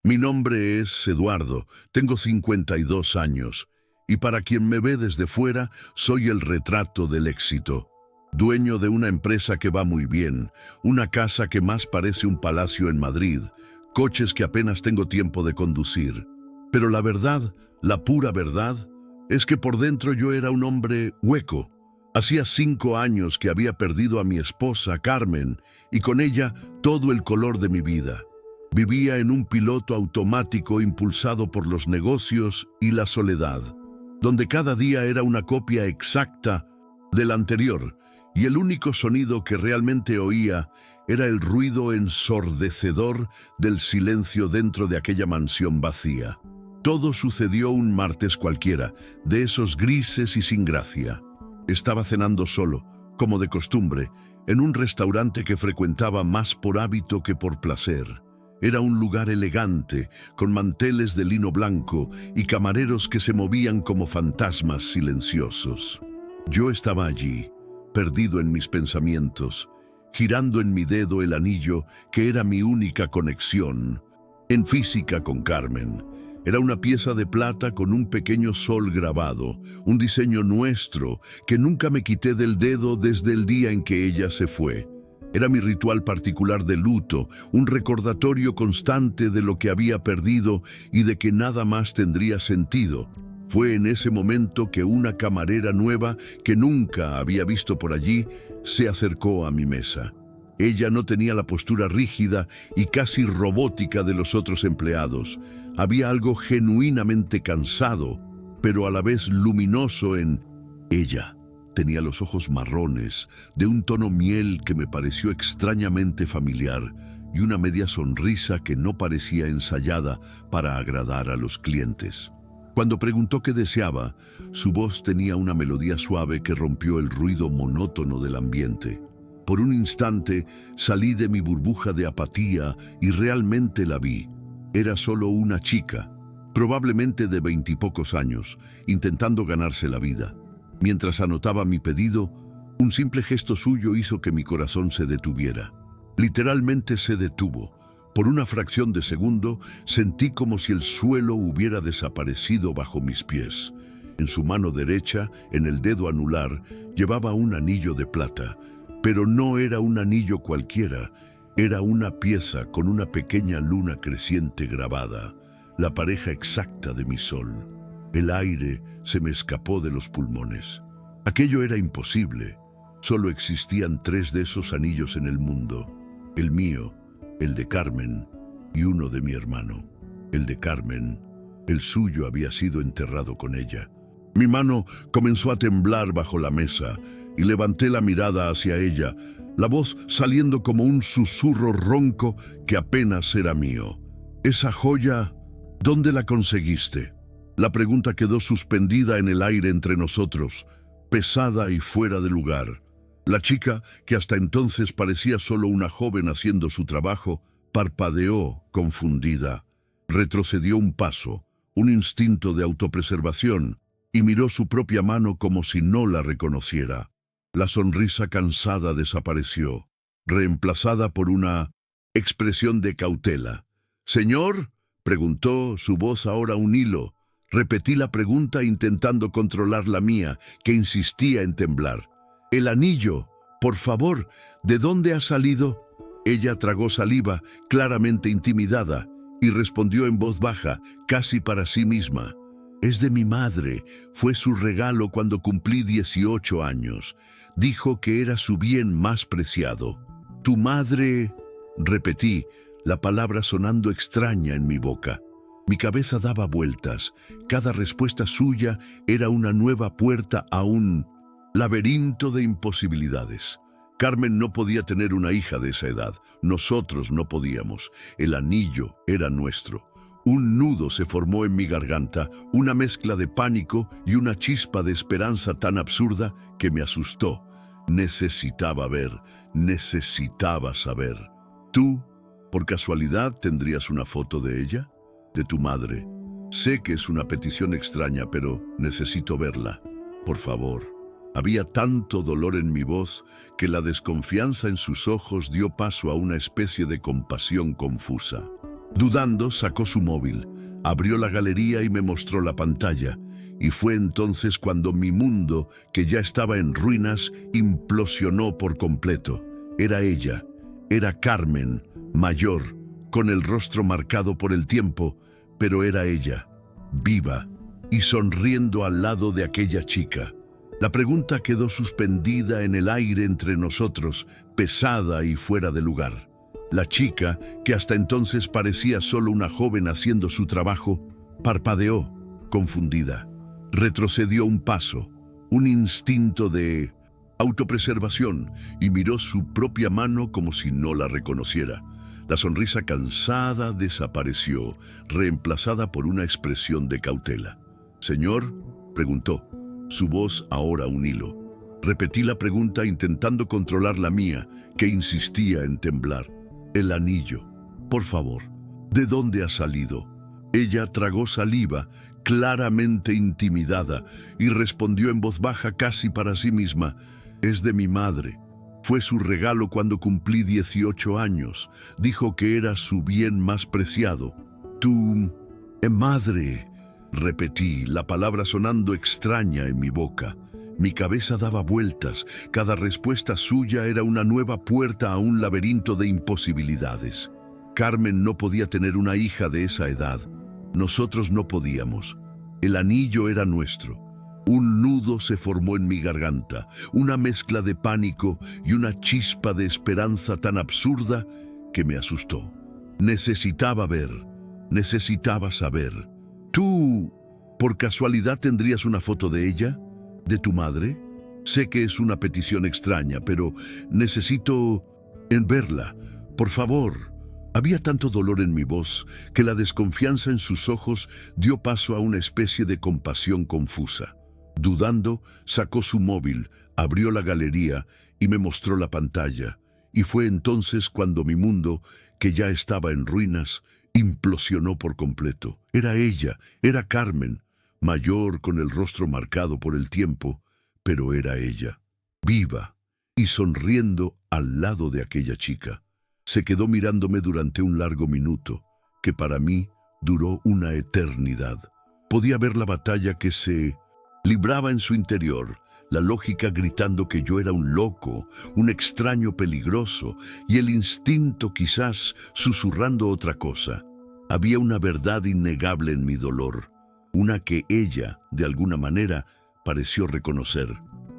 Mi nombre es Eduardo, tengo 52 años, y para quien me ve desde fuera, soy el retrato del éxito. Dueño de una empresa que va muy bien, una casa que más parece un palacio en Madrid, coches que apenas tengo tiempo de conducir. Pero la verdad, la pura verdad, es que por dentro yo era un hombre hueco. Hacía 5 años que había perdido a mi esposa, Carmen, y con ella todo el color de mi vida. Vivía en un piloto automático impulsado por los negocios y la soledad, donde cada día era una copia exacta del anterior, y el único sonido que realmente oía era el ruido ensordecedor del silencio dentro de aquella mansión vacía. Todo sucedió un martes cualquiera, de esos grises y sin gracia. Estaba cenando solo, como de costumbre, en un restaurante que frecuentaba más por hábito que por placer. Era un lugar elegante, con manteles de lino blanco y camareros que se movían como fantasmas silenciosos. Yo estaba allí, perdido en mis pensamientos, girando en mi dedo el anillo que era mi única conexión, en física con Carmen. Era una pieza de plata con un pequeño sol grabado, un diseño nuestro que nunca me quité del dedo desde el día en que ella se fue. Era mi ritual particular de luto, un recordatorio constante de lo que había perdido y de que nada más tendría sentido. Fue en ese momento que una camarera nueva, que nunca había visto por allí, se acercó a mi mesa. Ella no tenía la postura rígida y casi robótica de los otros empleados. Había algo genuinamente cansado, pero a la vez luminoso en ella. Tenía los ojos marrones, de un tono miel que me pareció extrañamente familiar, y una media sonrisa que no parecía ensayada para agradar a los clientes. Cuando preguntó qué deseaba, su voz tenía una melodía suave que rompió el ruido monótono del ambiente. Por un instante salí de mi burbuja de apatía y realmente la vi. Era solo una chica, probablemente de 20 y pocos años, intentando ganarse la vida. Mientras anotaba mi pedido, un simple gesto suyo hizo que mi corazón se detuviera. Literalmente se detuvo. Por una fracción de segundo, sentí como si el suelo hubiera desaparecido bajo mis pies. En su mano derecha, en el dedo anular, llevaba un anillo de plata, pero no era un anillo cualquiera, era una pieza con una pequeña luna creciente grabada, la pareja exacta de mi sol. El aire se me escapó de los pulmones. Aquello era imposible. Solo existían 3 de esos anillos en el mundo. El mío, el de Carmen y uno de mi hermano. El de Carmen, el suyo había sido enterrado con ella. Mi mano comenzó a temblar bajo la mesa y levanté la mirada hacia ella, la voz saliendo como un susurro ronco que apenas era mío. Esa joya, ¿dónde la conseguiste? La pregunta quedó suspendida en el aire entre nosotros, pesada y fuera de lugar. La chica, que hasta entonces parecía solo una joven haciendo su trabajo, parpadeó, confundida. Retrocedió un paso, un instinto de autopreservación, y miró su propia mano como si no la reconociera. La sonrisa cansada desapareció, reemplazada por una expresión de cautela. «¿Señor?», preguntó, su voz ahora un hilo. Repetí la pregunta intentando controlar la mía, que insistía en temblar. «El anillo, por favor, ¿de dónde ha salido?». Ella tragó saliva, claramente intimidada, y respondió en voz baja, casi para sí misma. «Es de mi madre, fue su regalo cuando cumplí 18 años. Dijo que era su bien más preciado». «¿Tu madre?», repetí, la palabra sonando extraña en mi boca. Mi cabeza daba vueltas. Cada respuesta suya era una nueva puerta a un laberinto de imposibilidades. Carmen no podía tener una hija de esa edad. Nosotros no podíamos. El anillo era nuestro. Un nudo se formó en mi garganta, una mezcla de pánico y una chispa de esperanza tan absurda que me asustó. Necesitaba ver, necesitaba saber. ¿Tú, por casualidad, tendrías una foto de ella? De tu madre. Sé que es una petición extraña, pero necesito verla. Por favor». Había tanto dolor en mi voz que la desconfianza en sus ojos dio paso a una especie de compasión confusa. Dudando, sacó su móvil, abrió la galería y me mostró la pantalla. Y fue entonces cuando mi mundo, que ya estaba en ruinas, implosionó por completo. Era ella, era Carmen, mayor, con el rostro marcado por el tiempo, pero era ella, viva y sonriendo al lado de aquella chica. La pregunta quedó suspendida en el aire entre nosotros, pesada y fuera de lugar. La chica, que hasta entonces parecía solo una joven haciendo su trabajo, parpadeó, confundida. Retrocedió un paso, un instinto de autopreservación, y miró su propia mano como si no la reconociera. La sonrisa cansada desapareció, reemplazada por una expresión de cautela. «Señor», preguntó, su voz ahora un hilo. Repetí la pregunta intentando controlar la mía, que insistía en temblar. «El anillo, por favor, ¿de dónde ha salido?». Ella tragó saliva, claramente intimidada, y respondió en voz baja casi para sí misma: «Es de mi madre. Fue su regalo cuando cumplí 18 años. Dijo que era su bien más preciado». «Tu madre», repetí, la palabra sonando extraña en mi boca. Mi cabeza daba vueltas. Cada respuesta suya era una nueva puerta a un laberinto de imposibilidades. Carmen no podía tener una hija de esa edad. Nosotros no podíamos. El anillo era nuestro. Un nudo se formó en mi garganta, una mezcla de pánico y una chispa de esperanza tan absurda que me asustó. Necesitaba ver, necesitaba saber. ¿Tú, por casualidad, tendrías una foto de ella? ¿De tu madre? Sé que es una petición extraña, pero necesito verla. Por favor». Había tanto dolor en mi voz que la desconfianza en sus ojos dio paso a una especie de compasión confusa. Dudando, sacó su móvil, abrió la galería y me mostró la pantalla. Y fue entonces cuando mi mundo, que ya estaba en ruinas, implosionó por completo. Era ella, era Carmen, mayor con el rostro marcado por el tiempo, pero era ella, viva y sonriendo al lado de aquella chica. Se quedó mirándome durante un largo minuto, que para mí duró una eternidad. Podía ver la batalla que se libraba en su interior, la lógica gritando que yo era un loco, un extraño peligroso, y el instinto quizás susurrando otra cosa. Había una verdad innegable en mi dolor, una que ella, de alguna manera, pareció reconocer.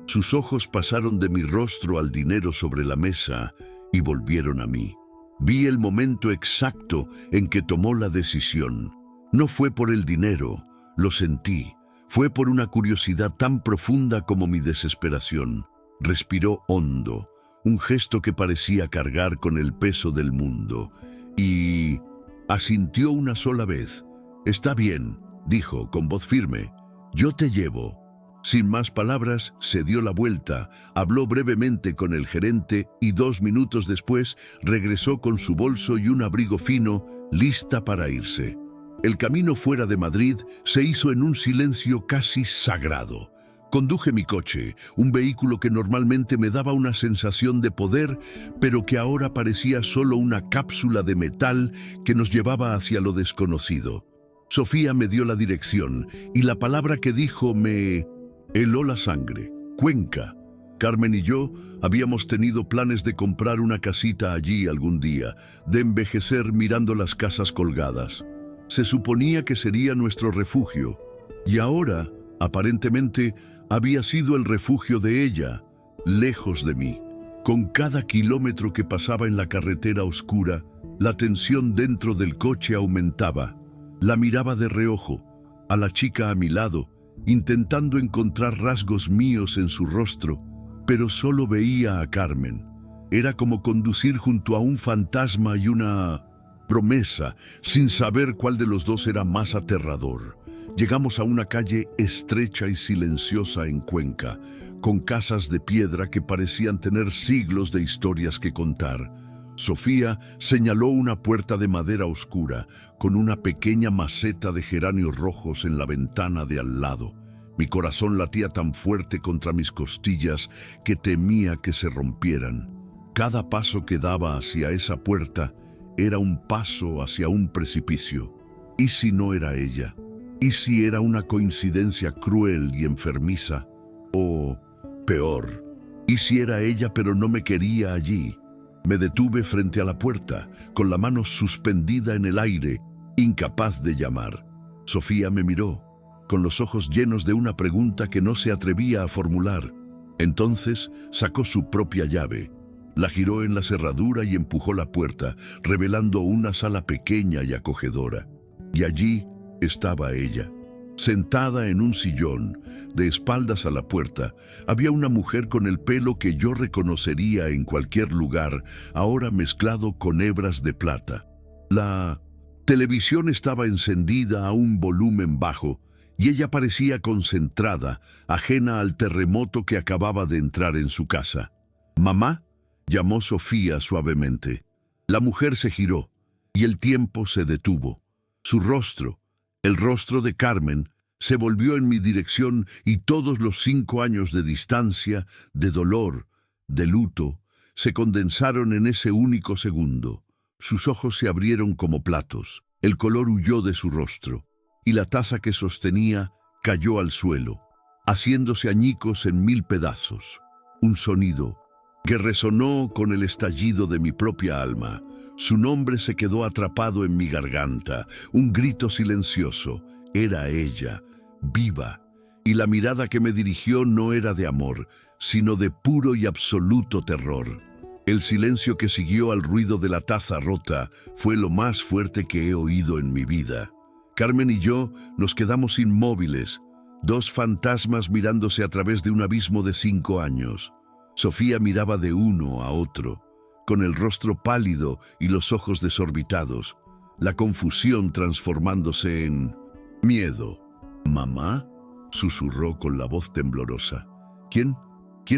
Sus ojos pasaron de mi rostro al dinero sobre la mesa y volvieron a mí. Vi el momento exacto en que tomó la decisión. No fue por el dinero, lo sentí. Fue por una curiosidad tan profunda como mi desesperación. Respiró hondo, un gesto que parecía cargar con el peso del mundo, y asintió una sola vez. «Está bien», dijo con voz firme, «yo te llevo». Sin más palabras, se dio la vuelta, habló brevemente con el gerente y 2 minutos después regresó con su bolso y un abrigo fino, lista para irse. El camino fuera de Madrid se hizo en un silencio casi sagrado. Conduje mi coche, un vehículo que normalmente me daba una sensación de poder, pero que ahora parecía solo una cápsula de metal que nos llevaba hacia lo desconocido. Sofía me dio la dirección y la palabra que dijo me heló la sangre. Cuenca. Carmen y yo habíamos tenido planes de comprar una casita allí algún día, de envejecer mirando las casas colgadas. Se suponía que sería nuestro refugio, y ahora, aparentemente, había sido el refugio de ella, lejos de mí. Con cada kilómetro que pasaba en la carretera oscura, la tensión dentro del coche aumentaba. La miraba de reojo, a la chica a mi lado, intentando encontrar rasgos míos en su rostro, pero solo veía a Carmen. Era como conducir junto a un fantasma y una promesa, sin saber cuál de los dos era más aterrador. Llegamos a una calle estrecha y silenciosa en Cuenca, con casas de piedra que parecían tener siglos de historias que contar. Sofía señaló una puerta de madera oscura, con una pequeña maceta de geranios rojos en la ventana de al lado. Mi corazón latía tan fuerte contra mis costillas que temía que se rompieran. Cada paso que daba hacia esa puerta Era un paso hacia un precipicio. ¿Y si no era ella? ¿Y si era una coincidencia cruel y enfermiza? O, peor, ¿y si era ella pero no me quería allí? Me detuve frente a la puerta, con la mano suspendida en el aire, incapaz de llamar. Sofía me miró, con los ojos llenos de una pregunta que no se atrevía a formular. Entonces sacó su propia llave, la giró en la cerradura y empujó la puerta, revelando una sala pequeña y acogedora. Y allí estaba ella. Sentada en un sillón, de espaldas a la puerta, había una mujer con el pelo que yo reconocería en cualquier lugar, ahora mezclado con hebras de plata. La televisión estaba encendida a un volumen bajo, y ella parecía concentrada, ajena al terremoto que acababa de entrar en su casa. «¿Mamá?», llamó Sofía suavemente. La mujer se giró, y el tiempo se detuvo. Su rostro, el rostro de Carmen, se volvió en mi dirección y todos los 5 años de distancia, de dolor, de luto, se condensaron en ese único segundo. Sus ojos se abrieron como platos, el color huyó de su rostro, y la taza que sostenía cayó al suelo, haciéndose añicos en 1000 pedazos. Un sonido que resonó con el estallido de mi propia alma. Su nombre se quedó atrapado en mi garganta, un grito silencioso. Era ella, viva, y la mirada que me dirigió no era de amor, sino de puro y absoluto terror. El silencio que siguió al ruido de la taza rota fue lo más fuerte que he oído en mi vida. Carmen y yo nos quedamos inmóviles, 2 fantasmas mirándose a través de un abismo de 5 años. Sofía miraba de uno a otro, con el rostro pálido y los ojos desorbitados, la confusión transformándose en miedo. «¿Mamá?», susurró con la voz temblorosa. ¿Quién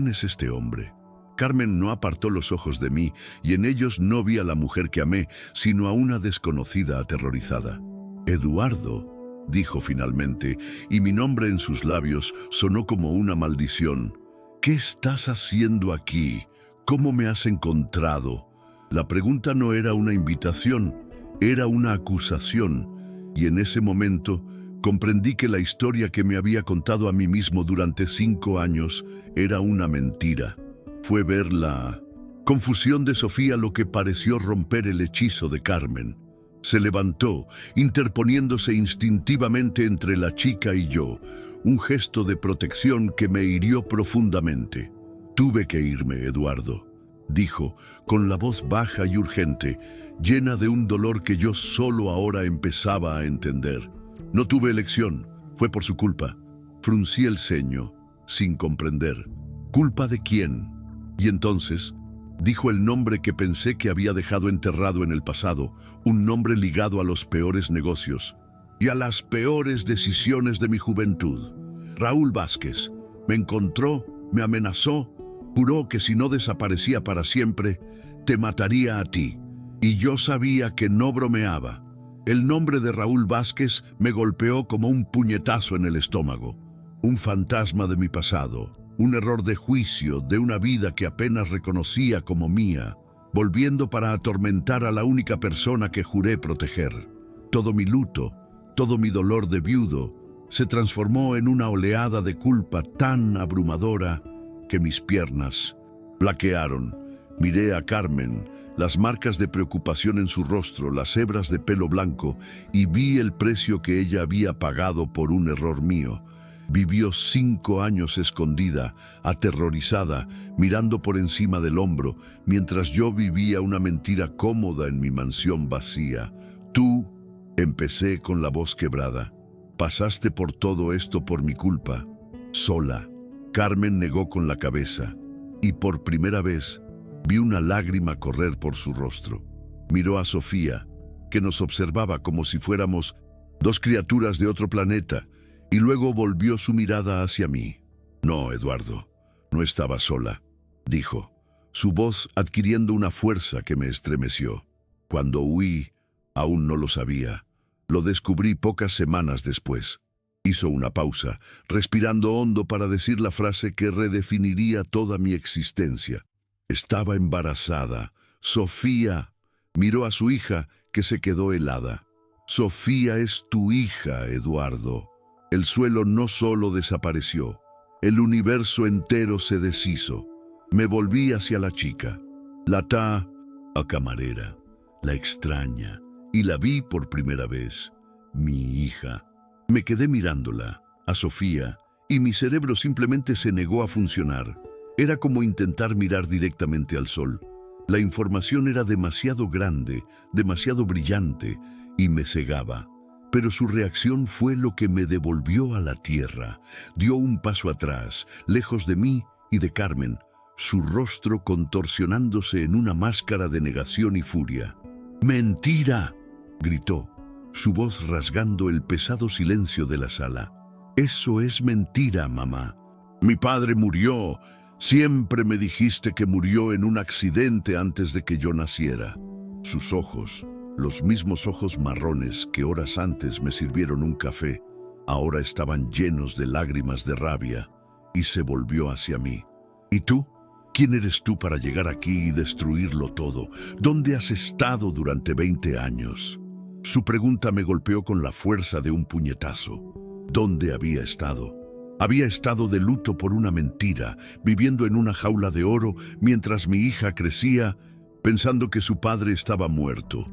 es este hombre?» Carmen no apartó los ojos de mí, y en ellos no vi a la mujer que amé, sino a una desconocida aterrorizada. «Eduardo», dijo finalmente, y mi nombre en sus labios sonó como una maldición. «¿Qué estás haciendo aquí? ¿Cómo me has encontrado?». La pregunta no era una invitación, era una acusación, y en ese momento comprendí que la historia que me había contado a mí mismo durante 5 años era una mentira. Fue ver la confusión de Sofía lo que pareció romper el hechizo de Carmen. Se levantó, interponiéndose instintivamente entre la chica y yo, un gesto de protección que me hirió profundamente. «Tuve que irme, Eduardo», dijo, con la voz baja y urgente, llena de un dolor que yo solo ahora empezaba a entender. «No tuve elección, fue por su culpa». Fruncí el ceño, sin comprender. «¿Culpa de quién?». Y entonces dijo el nombre que pensé que había dejado enterrado en el pasado, un nombre ligado a los peores negocios y a las peores decisiones de mi juventud. Raúl Vázquez. Me encontró, me amenazó, juró que si no desaparecía para siempre, te mataría a ti. Y yo sabía que no bromeaba. El nombre de Raúl Vázquez me golpeó como un puñetazo en el estómago. Un fantasma de mi pasado, un error de juicio de una vida que apenas reconocía como mía, volviendo para atormentar a la única persona que juré proteger. Todo mi luto, todo mi dolor de viudo, se transformó en una oleada de culpa tan abrumadora que mis piernas flaquearon. Miré a Carmen, las marcas de preocupación en su rostro, las hebras de pelo blanco, y vi el precio que ella había pagado por un error mío. Vivió 5 años escondida, aterrorizada, mirando por encima del hombro, mientras yo vivía una mentira cómoda en mi mansión vacía. «Tú», empecé con la voz quebrada, «pasaste por todo esto por mi culpa, sola». Carmen negó con la cabeza, y por primera vez vi una lágrima correr por su rostro. Miró a Sofía, que nos observaba como si fuéramos 2 criaturas de otro planeta, y luego volvió su mirada hacia mí. «No, Eduardo, no estaba sola», dijo, su voz adquiriendo una fuerza que me estremeció. «Cuando huí, aún no lo sabía. Lo descubrí pocas semanas después». Hizo una pausa, respirando hondo para decir la frase que redefiniría toda mi existencia. «Estaba embarazada. Sofía, Miró a su hija, que se quedó helada. Sofía es tu hija, Eduardo. El suelo no solo desapareció, el universo entero se deshizo. Me volví hacia la chica. La camarera, la extraña, y la vi por primera vez. Mi hija. Me quedé mirándola, a Sofía, y mi cerebro simplemente se negó a funcionar. Era como intentar mirar directamente al sol. La información era demasiado grande, demasiado brillante, y me cegaba. Pero su reacción fue lo que me devolvió a la tierra. Dio un paso atrás, lejos de mí y de Carmen, su rostro contorsionándose en una máscara de negación y furia. ¡Mentira!, gritó, su voz rasgando el pesado silencio de la sala. Eso es mentira, mamá. Mi padre murió. Siempre me dijiste que murió en un accidente antes de que yo naciera. Sus ojos, los mismos ojos marrones que horas antes me sirvieron un café, ahora estaban llenos de lágrimas de rabia, y se volvió hacia mí. ¿Y tú? ¿Quién eres tú para llegar aquí y destruirlo todo? ¿Dónde has estado durante 20 años? Su pregunta me golpeó con la fuerza de un puñetazo. ¿Dónde había estado? Había estado de luto por una mentira, viviendo en una jaula de oro mientras mi hija crecía, pensando que su padre estaba muerto.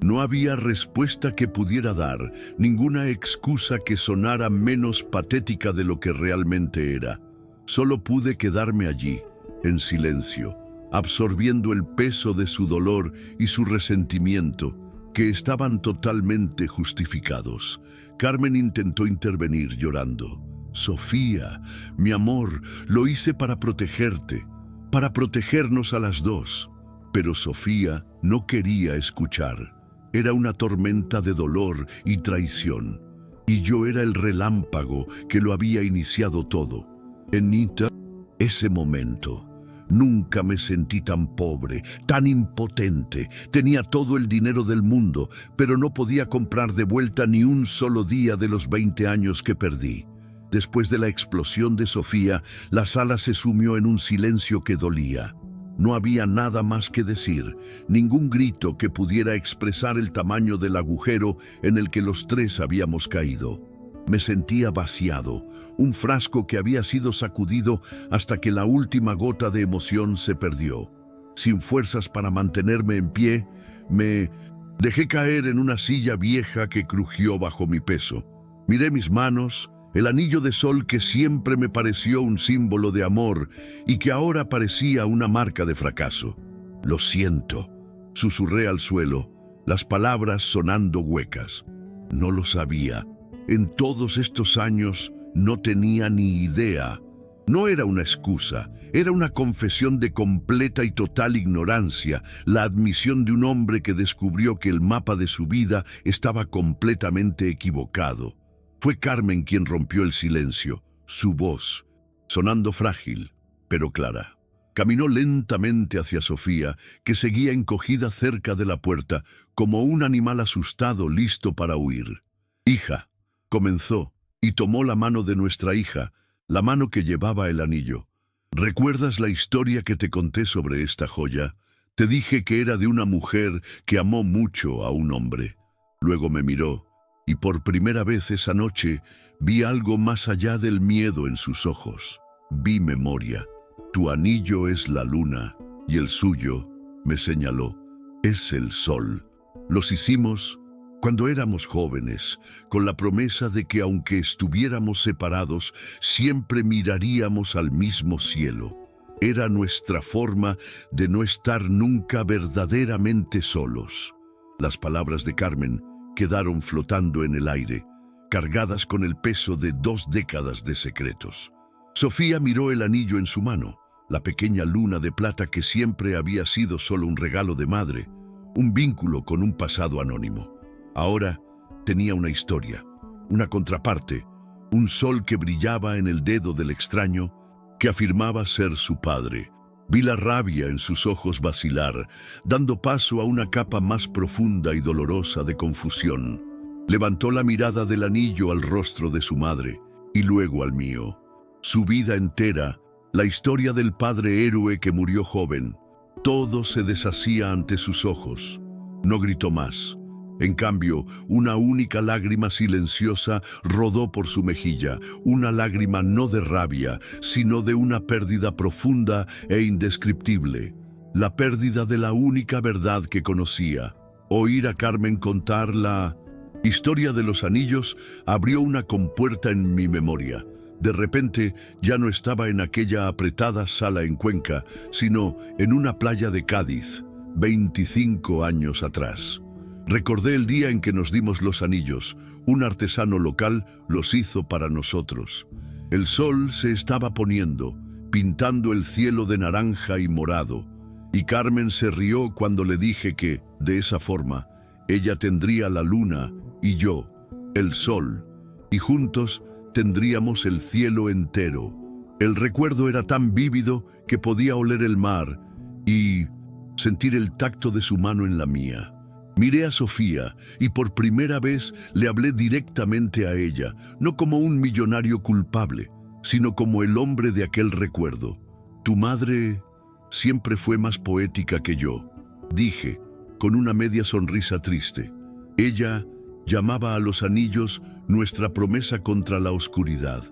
No había respuesta que pudiera dar, ninguna excusa que sonara menos patética de lo que realmente era. Solo pude quedarme allí, en silencio, absorbiendo el peso de su dolor y su resentimiento, que estaban totalmente justificados. Carmen intentó intervenir llorando. Sofía, mi amor, lo hice para protegerte, para protegernos a las dos. Pero Sofía no quería escuchar. Era una tormenta de dolor y traición. Y yo era el relámpago que lo había iniciado todo. Enita, ese momento. Nunca me sentí tan pobre, tan impotente. Tenía todo el dinero del mundo, pero no podía comprar de vuelta ni un solo día de los 20 años que perdí. Después de la explosión de Sofía, la sala se sumió en un silencio que dolía. No había nada más que decir, ningún grito que pudiera expresar el tamaño del agujero en el que los tres habíamos caído. Me sentía vaciado, un frasco que había sido sacudido hasta que la última gota de emoción se perdió. Sin fuerzas para mantenerme en pie, me dejé caer en una silla vieja que crujió bajo mi peso. Miré mis manos, el anillo de sol que siempre me pareció un símbolo de amor y que ahora parecía una marca de fracaso. Lo siento, susurré al suelo, las palabras sonando huecas. No lo sabía. En todos estos años no tenía ni idea. No era una excusa, era una confesión de completa y total ignorancia, la admisión de un hombre que descubrió que el mapa de su vida estaba completamente equivocado. Fue Carmen quien rompió el silencio, su voz, sonando frágil, pero clara. Caminó lentamente hacia Sofía, que seguía encogida cerca de la puerta, como un animal asustado listo para huir. «Hija», comenzó, y tomó la mano de nuestra hija, la mano que llevaba el anillo. «¿Recuerdas la historia que te conté sobre esta joya? Te dije que era de una mujer que amó mucho a un hombre». Luego me miró, y por primera vez esa noche vi algo más allá del miedo en sus ojos. Vi memoria. «Tu anillo es la luna, y el suyo», me señaló, «es el sol. Los hicimos cuando éramos jóvenes, con la promesa de que aunque estuviéramos separados, siempre miraríamos al mismo cielo. Era nuestra forma de no estar nunca verdaderamente solos». Las palabras de Carmen quedaron flotando en el aire, cargadas con el peso de 2 décadas de secretos. Sofía miró el anillo en su mano, la pequeña luna de plata que siempre había sido solo un regalo de madre, un vínculo con un pasado anónimo. Ahora tenía una historia, una contraparte, un sol que brillaba en el dedo del extraño que afirmaba ser su padre. Vi la rabia en sus ojos vacilar, dando paso a una capa más profunda y dolorosa de confusión. Levantó la mirada del anillo al rostro de su madre, y luego al mío. Su vida entera, la historia del padre héroe que murió joven, todo se deshacía ante sus ojos. No gritó más. En cambio, una única lágrima silenciosa rodó por su mejilla, una lágrima no de rabia, sino de una pérdida profunda e indescriptible, la pérdida de la única verdad que conocía. Oír a Carmen contar la historia de los anillos abrió una compuerta en mi memoria. De repente ya no estaba en aquella apretada sala en Cuenca, sino en una playa de Cádiz, 25 años atrás. Recordé el día en que nos dimos los anillos. Un artesano local los hizo para nosotros. El sol se estaba poniendo, pintando el cielo de naranja y morado, y Carmen se rió cuando le dije que, de esa forma, ella tendría la luna y yo, el sol, y juntos tendríamos el cielo entero. El recuerdo era tan vívido que podía oler el mar y sentir el tacto de su mano en la mía. Miré a Sofía y por primera vez le hablé directamente a ella, no como un millonario culpable, sino como el hombre de aquel recuerdo. Tu madre siempre fue más poética que yo, dije, con una media sonrisa triste. Ella llamaba a los anillos nuestra promesa contra la oscuridad.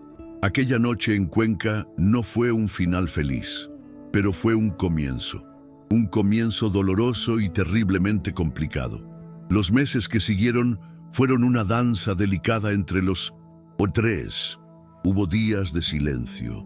Aquella noche en Cuenca no fue un final feliz, pero fue un comienzo doloroso y terriblemente complicado. Los meses que siguieron fueron una danza delicada entre los tres. Hubo días de silencio,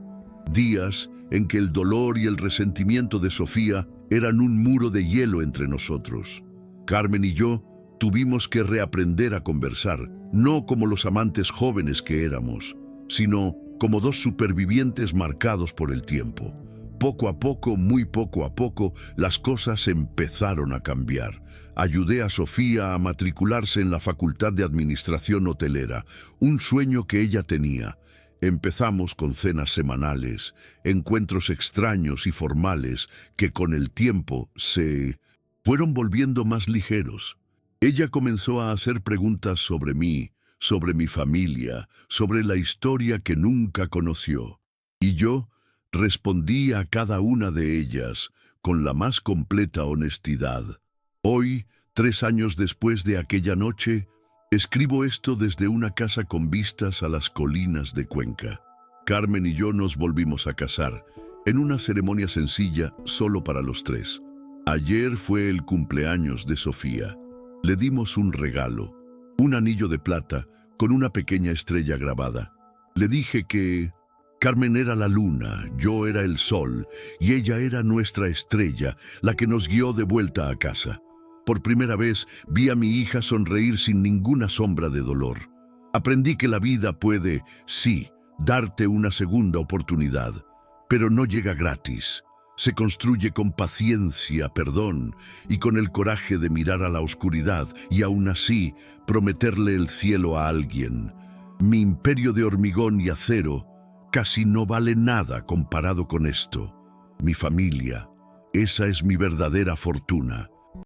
días en que el dolor y el resentimiento de Sofía eran un muro de hielo entre nosotros. Carmen y yo tuvimos que reaprender a conversar, no como los amantes jóvenes que éramos, sino como dos supervivientes marcados por el tiempo. Poco a poco, muy poco a poco, las cosas empezaron a cambiar. Ayudé a Sofía a matricularse en la Facultad de Administración Hotelera, un sueño que ella tenía. Empezamos con cenas semanales, encuentros extraños y formales que con el tiempo se fueron volviendo más ligeros. Ella comenzó a hacer preguntas sobre mí, sobre mi familia, sobre la historia que nunca conoció. Y yo respondí a cada una de ellas con la más completa honestidad. Hoy, 3 años después de aquella noche, escribo esto desde una casa con vistas a las colinas de Cuenca. Carmen y yo nos volvimos a casar, en una ceremonia sencilla solo para los tres. Ayer fue el cumpleaños de Sofía. Le dimos un regalo, un anillo de plata con una pequeña estrella grabada. Le dije que Carmen era la luna, yo era el sol, y ella era nuestra estrella, la que nos guió de vuelta a casa. Por primera vez vi a mi hija sonreír sin ninguna sombra de dolor. Aprendí que la vida puede, sí, darte una segunda oportunidad, pero no llega gratis. Se construye con paciencia, perdón, y con el coraje de mirar a la oscuridad y aún así prometerle el cielo a alguien. Mi imperio de hormigón y acero casi no vale nada comparado con esto. Mi familia, esa es mi verdadera fortuna.